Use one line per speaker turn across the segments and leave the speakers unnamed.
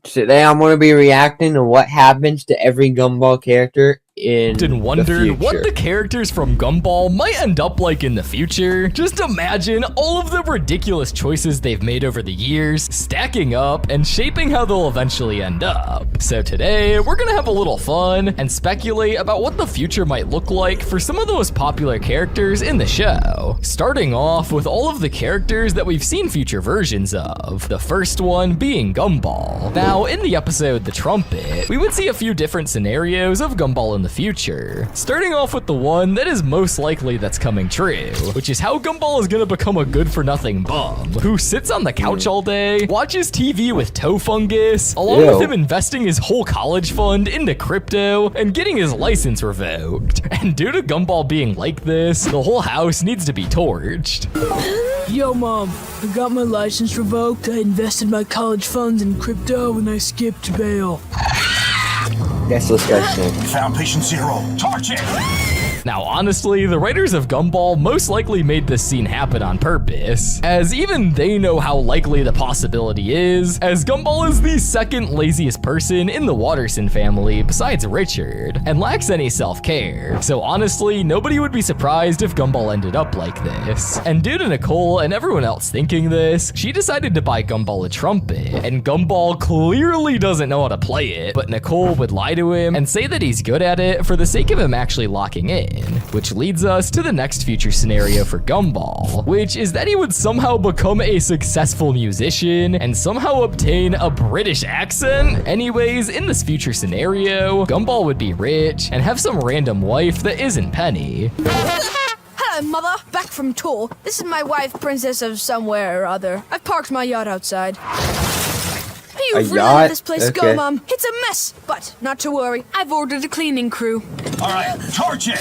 Today I'm going to be reacting to what happens to every Gumball character in the
wondered
future.
what the characters from Gumball might end up like in the future. Just imagine all of the ridiculous choices they've made over the years, stacking up and shaping how they'll eventually end up. So today, we're gonna have a little fun and speculate about what the future might look like for some of the most popular characters in the show. Starting off with all of the characters that we've seen future versions of. The first one being Gumball. Now, in the episode The Trumpet, we would see a few different scenarios of Gumball in the future. Starting off with the one that is most likely that's coming true, which is how Gumball is gonna become a good-for-nothing bum, who sits on the couch all day, watches TV with toe fungus, along with him investing his whole college fund into crypto and getting his license revoked. And due to Gumball being like this, the whole house needs to be torched.
Yo, Mom, I got my license revoked, I invested my college funds in crypto, and I skipped bail.
That's disgusting.
Found patient zero. Torch it!
Now, honestly, the writers of Gumball most likely made this scene happen on purpose, as even they know how likely the possibility is, as Gumball is the second laziest person in the Watterson family besides Richard, and lacks any self-care. So honestly, nobody would be surprised if Gumball ended up like this. And due to Nicole and everyone else thinking this, she decided to buy Gumball a trumpet, and Gumball clearly doesn't know how to play it, but Nicole would lie to him and say that he's good at it for the sake of him actually locking in. Which leads us to the next future scenario for Gumball, which is that he would somehow become a successful musician and somehow obtain a British accent. Anyways, in this future scenario, Gumball would be rich and have some random wife that isn't Penny.
Hello, Mother. Back from tour. This is my wife, Princess of somewhere or other. I've parked my yacht outside. You've really let this place go, Mom. It's a mess, but not to worry. I've ordered a cleaning crew.
All right, torch it!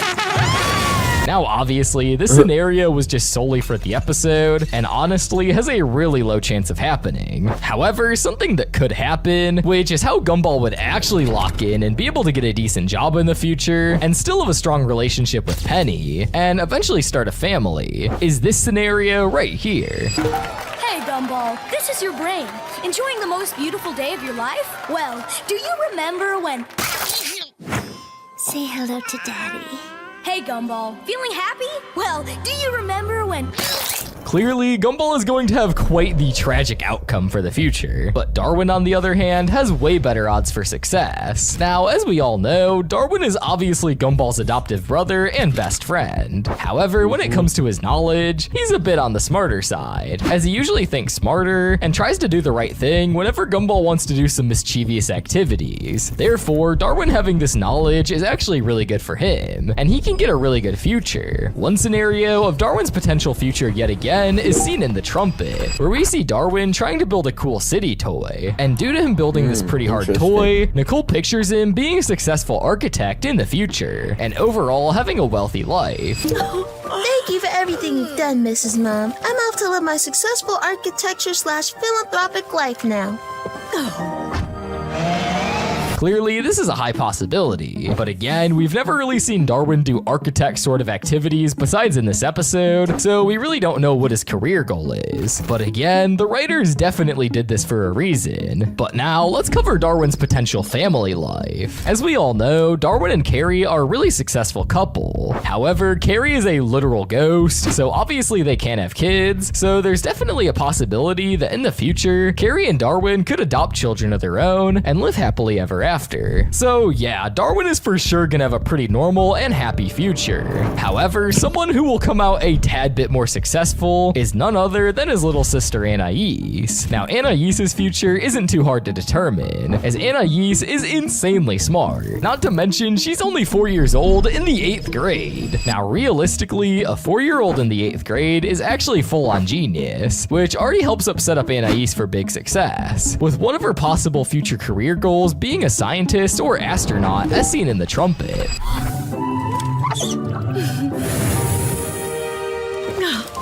Now, obviously, this scenario was just solely for the episode, and honestly has a really low chance of happening. However, something that could happen, which is how Gumball would actually lock in and be able to get a decent job in the future, and still have a strong relationship with Penny, and eventually start a family, is this scenario right here.
Hey, Gumball, this is your brain. Enjoying the most beautiful day of your life? Well, do you remember when... Say hello to Daddy. Hey, Gumball, feeling happy? Well, do you remember when...
Clearly, Gumball is going to have quite the tragic outcome for the future, but Darwin, on the other hand, has way better odds for success. Now, as we all know, Darwin is obviously Gumball's adoptive brother and best friend. However, when it comes to his knowledge, he's a bit on the smarter side, as he usually thinks smarter and tries to do the right thing whenever Gumball wants to do some mischievous activities. Therefore, Darwin having this knowledge is actually really good for him, and he can get a really good future. One scenario of Darwin's potential future yet again is seen in The Trumpet, where we see Darwin trying to build a cool city toy, and due to him building this pretty hard toy, Nicole pictures him being a successful architect in the future, and overall having a wealthy life.
Thank you for everything you've done, Mrs. Mom. I'm off to live my successful architecture/philanthropic life now.
Clearly, this is a high possibility, but again, we've never really seen Darwin do architect sort of activities besides in this episode, so we really don't know what his career goal is. But again, the writers definitely did this for a reason. But now, let's cover Darwin's potential family life. As we all know, Darwin and Carrie are a really successful couple. However, Carrie is a literal ghost, so obviously they can't have kids, so there's definitely a possibility that in the future, Carrie and Darwin could adopt children of their own and live happily ever after. So yeah, Darwin is for sure gonna have a pretty normal and happy future. However, someone who will come out a tad bit more successful is none other than his little sister Anais. Now, Anais's future isn't too hard to determine, as Anais is insanely smart. Not to mention, she's only 4 years old in the 8th grade. Now, realistically, a 4-year-old in the 8th grade is actually full-on genius, which already helps set up Anais for big success, with one of her possible future career goals being a scientist or astronaut, as seen in The Trumpet.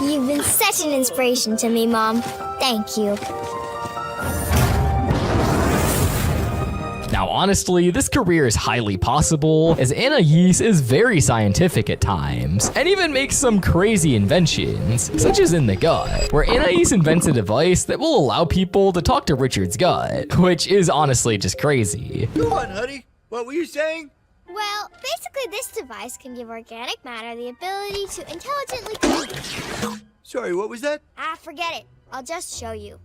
You've been such an inspiration to me, Mom. Thank you.
Now honestly, this career is highly possible, as Anais is very scientific at times, and even makes some crazy inventions, such as in the gut, where Anais invents a device that will allow people to talk to Richard's gut, which is honestly just crazy.
Go on, honey. What were you saying?
Well, basically this device can give organic matter the ability to intelligently communicate.
Sorry, what was that?
Forget it. I'll just show you.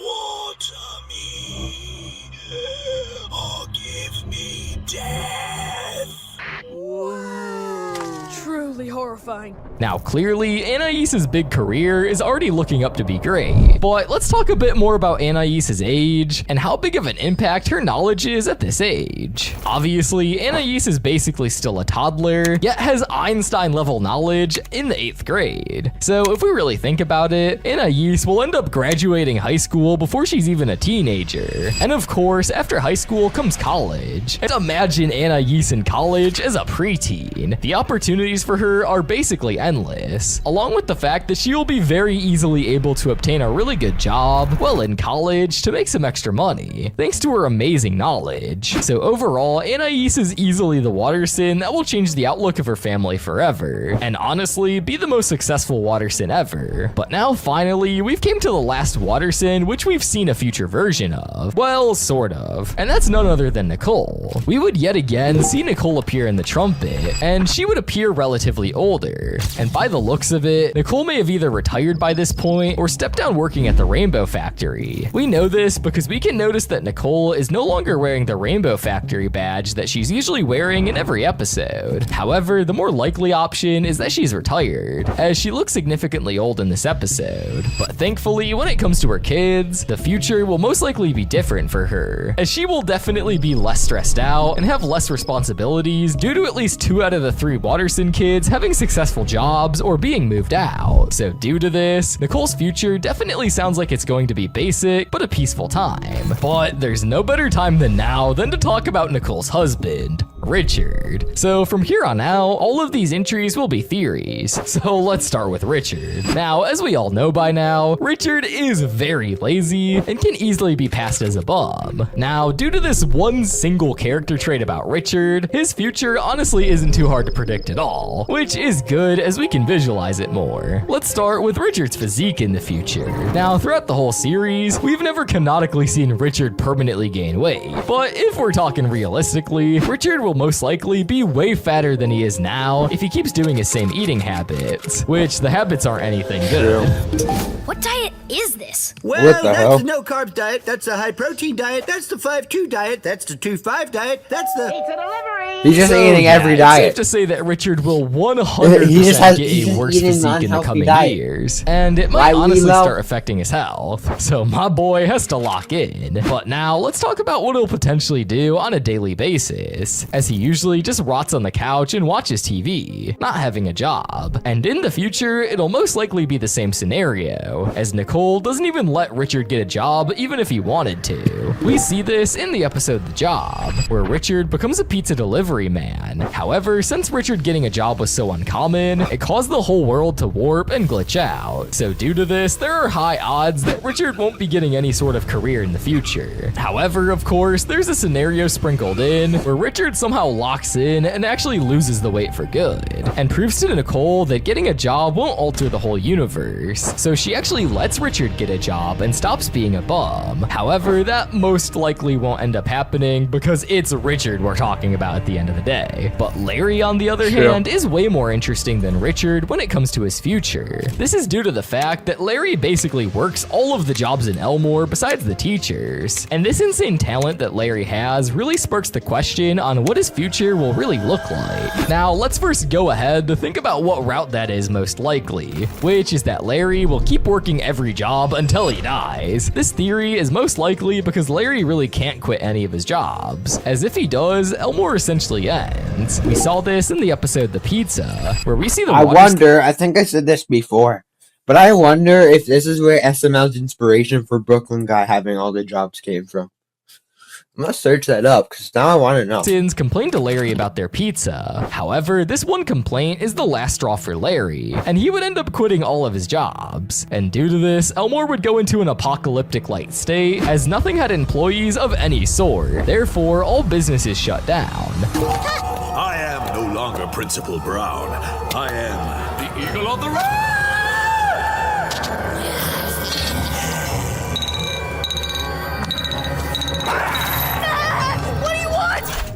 Water me, or give me death.
Truly horrifying.
Now clearly, Anais's big career is already looking up to be great, but let's talk a bit more about Anais's age and how big of an impact her knowledge is at this age. Obviously, Anais is basically still a toddler, yet has Einstein-level knowledge in the 8th grade. So if we really think about it, Anais will end up graduating high school before she's even a teenager. And of course, after high school comes college. And imagine Anais in college as a preteen. The opportunities for her are basically endless, along with the fact that she will be very easily able to obtain a really good job while in college to make some extra money, thanks to her amazing knowledge. So overall, Anais is easily the Watterson that will change the outlook of her family forever, and honestly, be the most successful Watterson ever. But now finally, we've came to the last Watterson, which we've seen a future version of. Well, sort of. And that's none other than Nicole. We would yet again see Nicole appear in the trumpet, and she would appear relatively older. And by the looks of it, Nicole may have either retired by this point or stepped down working at the Rainbow Factory. We know this because we can notice that Nicole is no longer wearing the Rainbow Factory badge that she's usually wearing in every episode. However, the more likely option is that she's retired, as she looks significantly old in this episode. But thankfully, when it comes to her kids, the future will most likely be different for her, as she will definitely be less stressed out and have less responsibilities due to at least 2 out of the 3 Watterson kids having successful jobs or being moved out. So due to this, Nicole's future definitely sounds like it's going to be basic, but a peaceful time. But there's no better time than now than to talk about Nicole's husband, Richard. So from here on out, all of these entries will be theories. So let's start with Richard. Now, as we all know by now, Richard is very lazy and can easily be passed as a bum. Now, due to this one single character trait about Richard, his future honestly isn't too hard to predict at all, which is good as we can visualize it more. Let's start with Richard's physique in the future. Now, throughout the whole series, we've never canonically seen Richard permanently gain weight, but if we're talking realistically, Richard will most likely be way fatter than he is now if he keeps doing his same eating habits, which the habits aren't anything good.
What diet is this?
Well, that's the no-carbs diet, that's the high-protein diet, that's the 5-2 diet, that's the 2-5 diet, that's the...
He's just eating every
It's
diet.
safe to say that Richard will 100% get a worse physique in the coming years, and it might honestly start affecting his health. So my boy has to lock in. But now let's talk about what he'll potentially do on a daily basis, as he usually just rots on the couch and watches TV, not having a job. And in the future, it'll most likely be the same scenario, as Nicole doesn't even let Richard get a job even if he wanted to. We see this in the episode The Job, where Richard becomes a pizza delivery man. However, since Richard getting a job was so uncommon, it caused the whole world to warp and glitch out. So due to this, there are high odds that Richard won't be getting any sort of career in the future. However, of course, there's a scenario sprinkled in where Richard somehow locks in and actually loses the weight for good, and proves to Nicole that getting a job won't alter the whole universe. So she actually lets Richard get a job and stops being a bum. However, that most likely won't end up happening because it's Richard we're talking about at the end of the day. But Larry, on the other hand, is way more interesting than Richard when it comes to his future. This is due to the fact that Larry basically works all of the jobs in Elmore besides the teachers. And this insane talent that Larry has really sparks the question on what his future will really look like. Now, let's first go ahead to think about what route that is most likely, which is that Larry will keep working every job until he dies. This theory is most likely because Larry really can't quit any of his jobs, as if he does, Elmore essentially ends. We saw this in the episode The Pizza, where we see the
I think I said this before, but I wonder if this is where SML's inspiration for Brooklyn Guy having all the jobs came from. I'm gonna search that up because now I want to know.
Sins complained to Larry about their pizza. However, this one complaint is the last straw for Larry, and he would end up quitting all of his jobs. And due to this, Elmore would go into an apocalyptic-like state, as nothing had employees of any sort. Therefore, all businesses shut down.
I am no longer Principal Brown. I am the Eagle of the Road.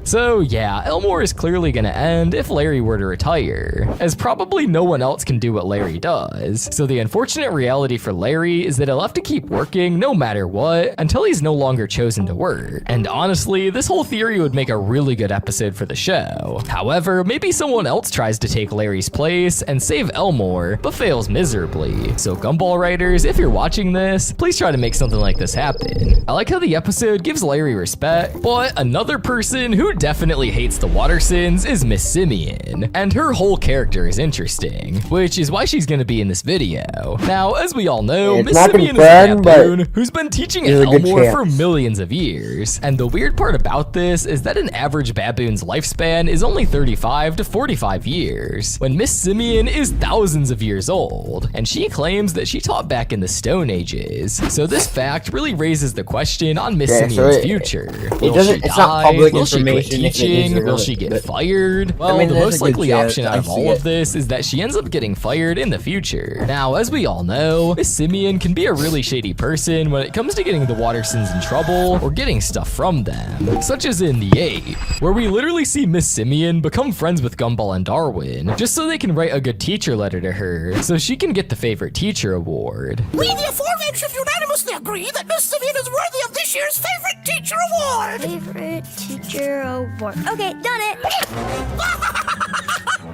So yeah, Elmore is clearly gonna end if Larry were to retire, as probably no one else can do what Larry does. So the unfortunate reality for Larry is that he'll have to keep working no matter what until he's no longer chosen to work. And honestly, this whole theory would make a really good episode for the show. However, maybe someone else tries to take Larry's place and save Elmore, but fails miserably. So Gumball writers, if you're watching this, please try to make something like this happen. I like how the episode gives Larry respect, but another person who definitely hates the Watersons is Miss Simeon, and her whole character is interesting, which is why she's gonna be in this video. Now, as we all know, Miss Simeon is a baboon who's been teaching at Elmore for millions of years, and the weird part about this is that an average baboon's lifespan is only 35 to 45 years, when Miss Simeon is thousands of years old, and she claims that she taught back in the Stone Ages. So this fact really raises the question on Miss Simeon's future. Will she die? Will she quit teaching? Will she get fired? Well, the most likely option out of all of this is that she ends up getting fired in the future. Now, as we all know, Miss Simeon can be a really shady person when it comes to getting the Watersons in trouble or getting stuff from them, such as in The 8, where we literally see Miss Simeon become friends with Gumball and Darwin, just so they can write a good teacher letter to her, so she can get the favorite teacher award.
We, the aforementioned, unanimously agree that Miss Simeon is worthy of this year's favorite teacher award.
Favorite teacher award. Okay, done it.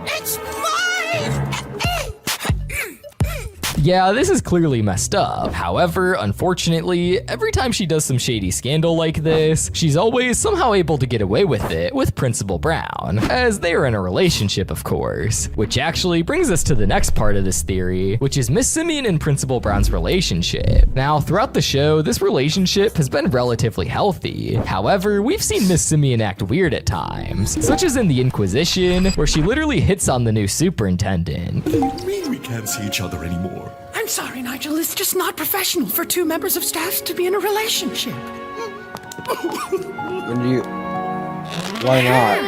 It's mine!
Yeah, this is clearly messed up. However, unfortunately, every time she does some shady scandal like this, she's always somehow able to get away with it with Principal Brown, as they are in a relationship, of course. Which actually brings us to the next part of this theory, which is Miss Simeon and Principal Brown's relationship. Now, throughout the show, this relationship has been relatively healthy. However, we've seen Miss Simeon act weird at times, such as in the Inquisition, where she literally hits on the new superintendent.
What do you mean we can't see each other anymore?
I'm sorry, Nigel. It's just not professional for two members of staff to be in a relationship.
Why not?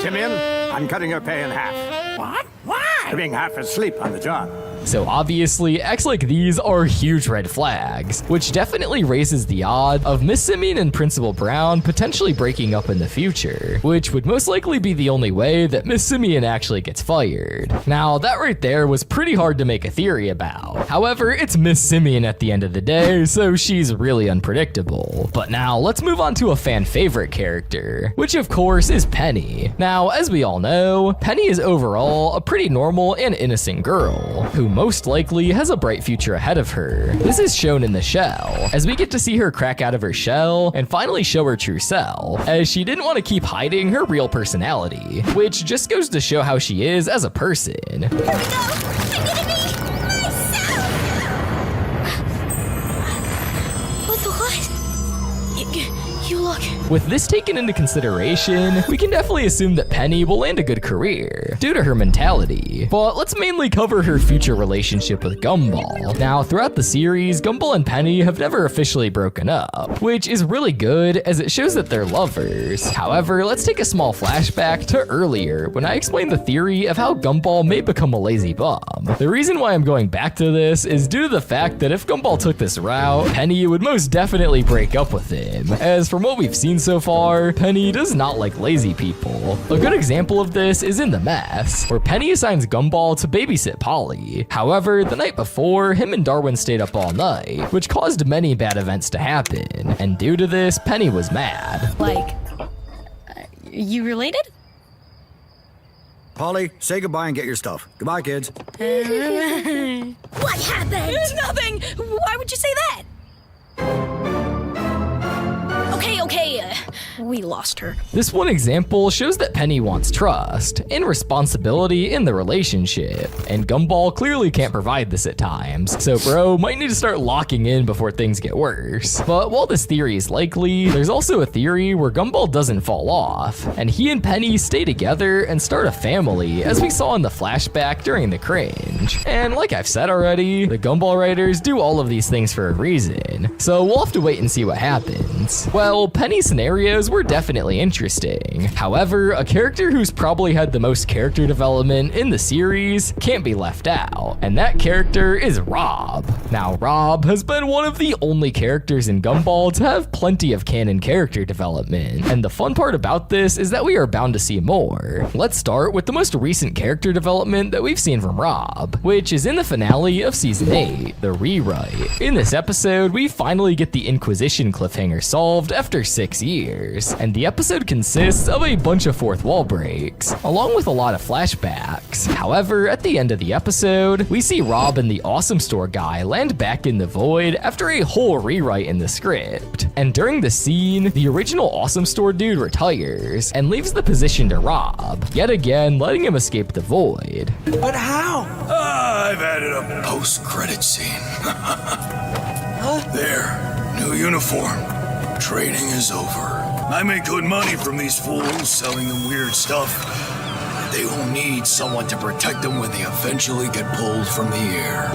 Simeon, I'm cutting your pay in half.
What? Why?
For being half asleep on the job.
So obviously, acts like these are huge red flags, which definitely raises the odd of Miss Simeon and Principal Brown potentially breaking up in the future, which would most likely be the only way that Miss Simeon actually gets fired. Now, that right there was pretty hard to make a theory about. However, it's Miss Simeon at the end of the day, so she's really unpredictable. But now, let's move on to a fan favorite character, which of course is Penny. Now, as we all know, Penny is overall a pretty normal and innocent girl, who most likely has a bright future ahead of her. This is shown in the show, as we get to see her crack out of her shell and finally show her true self, as she didn't want to keep hiding her real personality, which just goes to show how she is as a person.
Here we go. I'm gonna be myself. What the what? You look.
With this taken into consideration, we can definitely assume that Penny will land a good career due to her mentality. But let's mainly cover her future relationship with Gumball. Now, throughout the series, Gumball and Penny have never officially broken up, which is really good as it shows that they're lovers. However, let's take a small flashback to earlier when I explained the theory of how Gumball may become a lazy bum. The reason why I'm going back to this is due to the fact that if Gumball took this route, Penny would most definitely break up with him, as from what we've seen so far, Penny does not like lazy people. A good example of this is in The Mess, where Penny assigns Gumball to babysit Polly. However, the night before, him and Darwin stayed up all night, which caused many bad events to happen, and due to this, Penny was mad.
Like, you related?
Polly, say goodbye and get your stuff. Goodbye, kids.
What happened? Nothing! Why would you say that? Okay. we lost her.
This one example shows that Penny wants trust and responsibility in the relationship, and Gumball clearly can't provide this at times, so bro might need to start locking in before things get worse. But while this theory is likely, there's also a theory where Gumball doesn't fall off, and he and Penny stay together and start a family, as we saw in the flashback during the cringe. And like I've said already, the Gumball writers do all of these things for a reason, so we'll have to wait and see what happens. Well, Penny's scenarios were definitely interesting. However, a character who's probably had the most character development in the series can't be left out, and that character is Rob. Now, Rob has been one of the only characters in Gumball to have plenty of canon character development, and the fun part about this is that we are bound to see more. Let's start with the most recent character development that we've seen from Rob, which is in the finale of Season 8, The Rewrite. In this episode, we finally get the Inquisition cliffhanger solved after 6 years, and the episode consists of a bunch of fourth wall breaks, along with a lot of flashbacks. However, at the end of the episode, we see Rob and the Awesome Store guy land back in the void after a whole rewrite in the script. And during the scene, the original Awesome Store dude retires and leaves the position to Rob, yet again letting him escape the void.
But how?
I've added a post-credit scene. There, new uniform. Training is over. I make good money from these fools selling them weird stuff. They will need someone to protect them when they eventually get pulled from the air.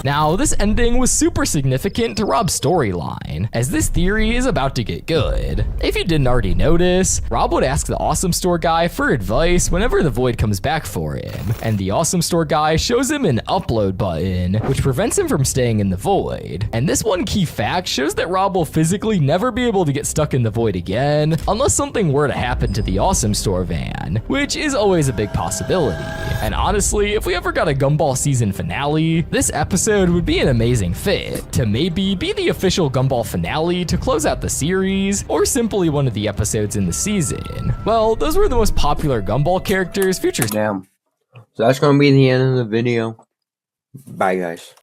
Now, this ending was super significant to Rob's storyline, as this theory is about to get good. If you didn't already notice, Rob would ask the Awesome Store guy for advice whenever the void comes back for him, and the Awesome Store guy shows him an upload button, which prevents him from staying in the void. And this one key fact shows that Rob will physically never be able to get stuck in the void again, unless something were to happen to the Awesome Store van, which is always a big possibility. And honestly, if we ever got a Gumball season finale, this episode would be an amazing fit to maybe be the official Gumball finale to close out the series, or simply one of the episodes in the season. Well, those were the most popular Gumball characters featured.
Damn. So that's gonna be the end of the video. Bye, guys.